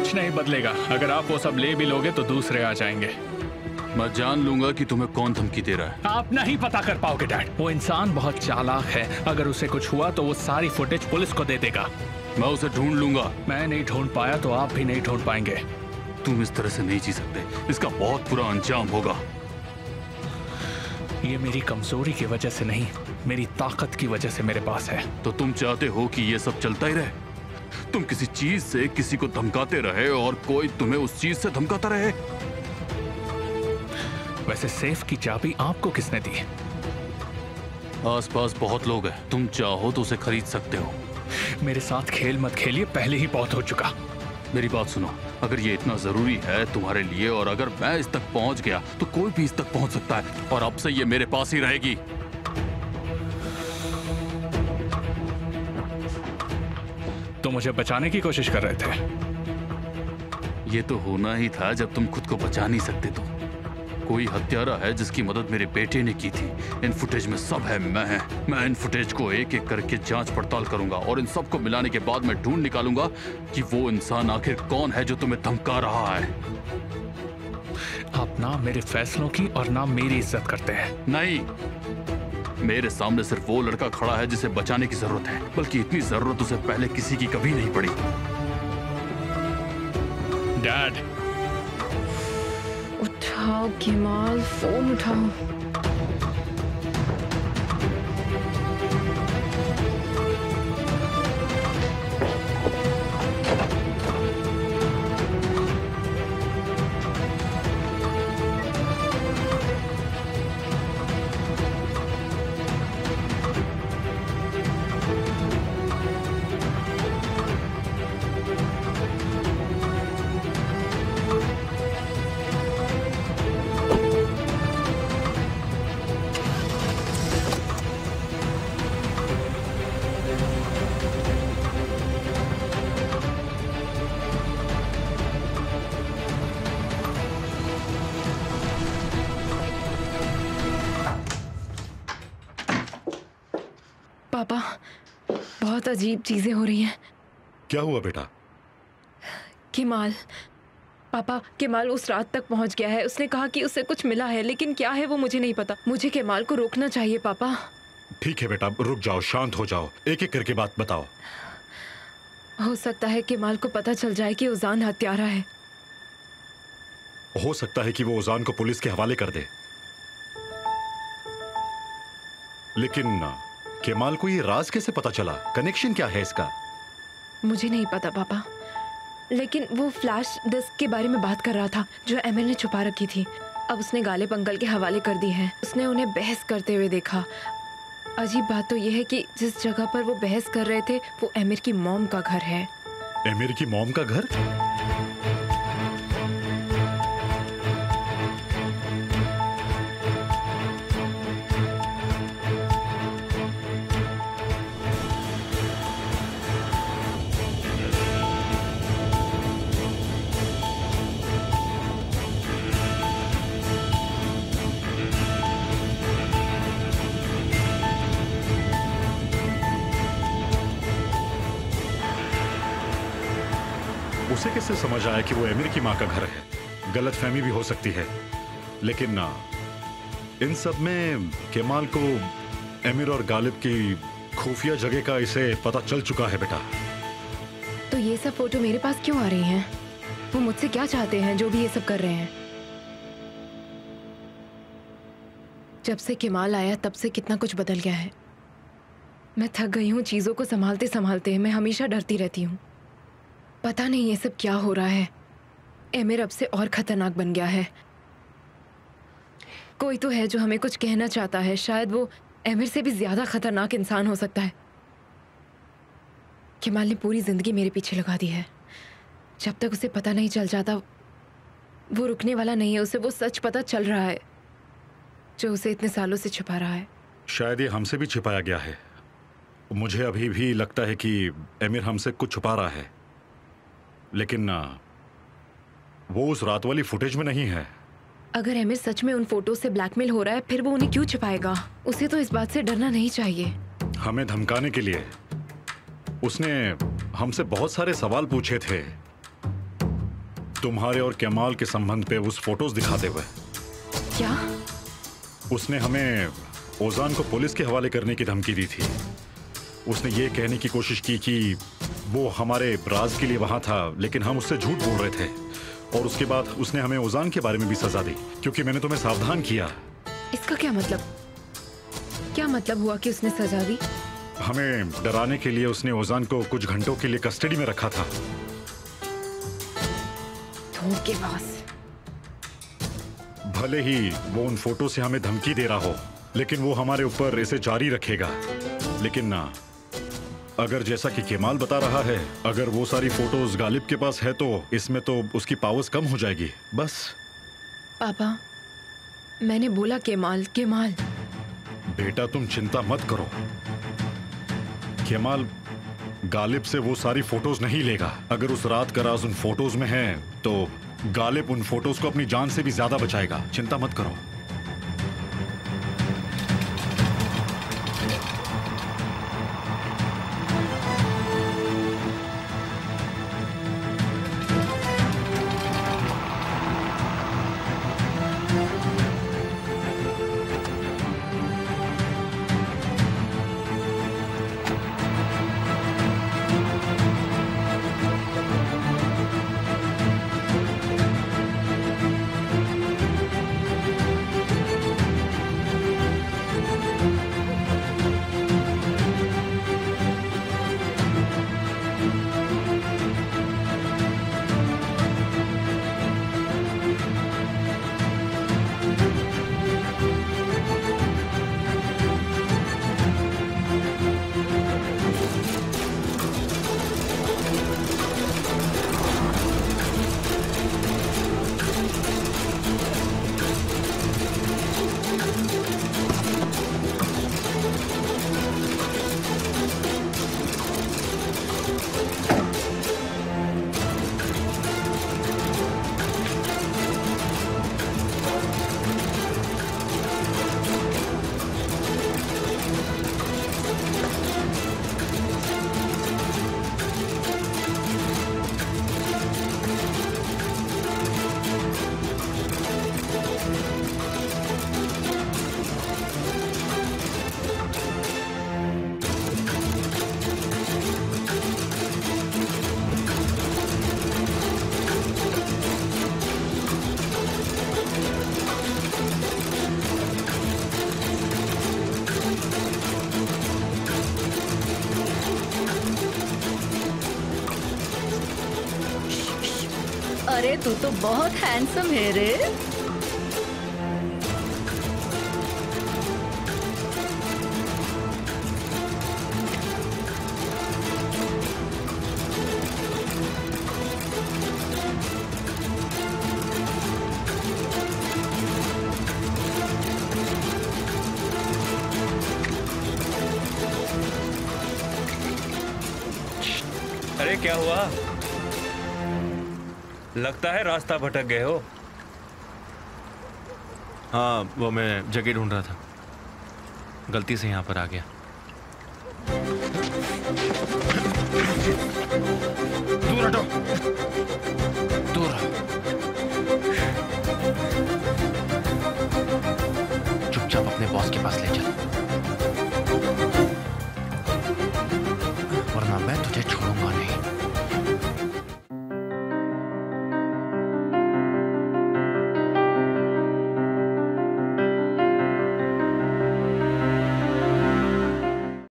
कुछ नहीं बदलेगा। अगर आप वो सब ले भी लोगे तो दूसरे आ जाएंगे। मैं जान लूंगा कि तुम्हें कौन धमकी दे रहा है। आप नहीं पता कर पाओगे डैड। वो इंसान बहुत चालाक है। अगर उसे कुछ हुआ तो वो सारी फुटेज पुलिस को दे देगा। मैं उसे ढूंढ लूंगा। मैं नहीं ढूंढ पाया तो आप भी नहीं ढूंढ पाएंगे। तुम इस तरह से नहीं जी सकते। इसका बहुत बुरा अंजाम होगा। ये मेरी कमजोरी की वजह से नहीं, मेरी ताकत की वजह से मेरे पास है। तो तुम चाहते हो कि ये सब चलता ही रहे? तुम किसी चीज से किसी को धमकाते रहे और कोई तुम्हें उस चीज से धमकाता रहे? वैसे सेफ की चाबी आपको किसने दी? आसपास बहुत लोग हैं। तुम चाहो तो उसे खरीद सकते हो। मेरे साथ खेल मत खेलिए, पहले ही बहुत हो चुका। मेरी बात सुनो, अगर ये इतना जरूरी है तुम्हारे लिए और अगर मैं इस तक पहुंच गया तो कोई भी इस तक पहुंच सकता है और अब से ये मेरे पास ही रहेगी। तो मुझे बचाने की कोशिश कर रहे थे। ये तो होना ही था जब तुम खुद को बचा नहीं सकते तो। कोई हत्यारा है जिसकी मदद मेरे बेटे ने की थी। इन फुटेज में सब है। मैं इन फुटेज को एक एक करके जांच पड़ताल करूंगा और इन सब को मिलाने के बाद मैं ढूंढ निकालूंगा कि वो इंसान आखिर कौन है जो तुम्हें धमका रहा है। आप ना मेरे फैसलों की और ना मेरी इज्जत करते हैं। नहीं, मेरे सामने सिर्फ वो लड़का खड़ा है जिसे बचाने की जरूरत है, बल्कि इतनी जरूरत उसे पहले किसी की कभी नहीं पड़ी। डैड, उठाओ केमाल, फोन उठाओ। पापा, बहुत अजीब चीजें हो रही हैं। क्या हुआ बेटा? केमाल, पापा, केमाल उस रात तक पहुंच गया है। उसने कहा कि उसे कुछ मिला है, लेकिन क्या है वो मुझे नहीं पता। मुझे केमाल को रोकना चाहिए पापा। ठीक है बेटा, रुक जाओ, शांत हो जाओ, एक एक करके बात बताओ। हो सकता है केमाल को पता चल जाए कि उजान हत्यारा है। हो सकता है कि वो उजान को पुलिस के हवाले कर दे, लेकिन केमाल को ये राज कैसे पता चला? कनेक्शन क्या है इसका? मुझे नहीं पता पापा, लेकिन वो फ्लैश डिस्क के बारे में बात कर रहा था जो एमिर ने छुपा रखी थी। अब उसने गालिब अंकल के हवाले कर दी है। उसने उन्हें बहस करते हुए देखा। अजीब बात तो यह है कि जिस जगह पर वो बहस कर रहे थे वो एमिर की मॉम का घर है। एमिर की मॉम का घर? उसे कैसे समझ आया कि वो एमिर की माँ का घर है? गलतफहमी भी हो सकती है, लेकिन इन सब में केमाल को एमिर और गालिब की खुफिया जगह का इसे पता चल चुका है बेटा। तो ये सब फोटो मेरे पास क्यों आ रही हैं? वो मुझसे क्या चाहते हैं जो भी ये सब कर रहे हैं? जब से केमाल आया तब से कितना कुछ बदल गया है। मैं थक गई हूँ चीजों को संभालते संभालते। मैं हमेशा डरती रहती हूँ। पता नहीं ये सब क्या हो रहा है। एमिर अब से और खतरनाक बन गया है। कोई तो है जो हमें कुछ कहना चाहता है। शायद वो एमिर से भी ज्यादा खतरनाक इंसान हो सकता है। केमाल ने पूरी जिंदगी मेरे पीछे लगा दी है। जब तक उसे पता नहीं चल जाता वो रुकने वाला नहीं है। उसे वो सच पता चल रहा है जो उसे इतने सालों से छुपा रहा है। शायद ये हमसे भी छिपाया गया है। मुझे अभी भी लगता है कि एमिर हमसे कुछ छुपा रहा है, लेकिन वो उस रात वाली फुटेज में नहीं है। अगर एमिर सच में उन फोटो से ब्लैकमेल हो रहा है फिर वो उन्हें क्यों छिपाएगा? उसे तो इस बात से डरना नहीं चाहिए। हमें धमकाने के लिए उसने हमसे बहुत सारे सवाल पूछे थे। तुम्हारे और केमाल के संबंध पे उस फोटोज दिखाते हुए। क्या? उसने हमें ओजान को पुलिस के हवाले करने की धमकी दी थी। उसने ये कहने की कोशिश की कि वो हमारे राज के लिए वहां था, लेकिन हम उससे झूठ बोल रहे थे। और उसके बाद उसने हमें ओजान के बारे में भी सजा दी, क्योंकि मैंने तुम्हें सावधान किया। इसका क्या मतलब? क्या मतलब हुआ कि उसने सजा दी? हमें डराने के लिए उसने ओजान को कुछ घंटों के लिए कस्टडी में रखा था। धोखेबाज। भले ही वो उन फोटो से हमें धमकी दे रहा हो, लेकिन वो हमारे ऊपर इसे जारी रखेगा। लेकिन ना, अगर जैसा कि केमाल बता रहा है, अगर वो सारी फोटोज गालिब के पास है तो इसमें तो उसकी पावर्स कम हो जाएगी। बस। पापा, मैंने बोला केमाल केमाल। बेटा तुम चिंता मत करो। केमाल गालिब से वो सारी फोटोज नहीं लेगा। अगर उस रात का राज उन फोटोज में है तो गालिब उन फोटोज को अपनी जान से भी ज्यादा बचाएगा। चिंता मत करो। अरे तू तो बहुत हैंडसम है रे। अरे क्या हुआ? लगता है रास्ता भटक गए हो। हाँ, वो मैं जगह ढूंढ रहा था, गलती से यहाँ पर आ गया।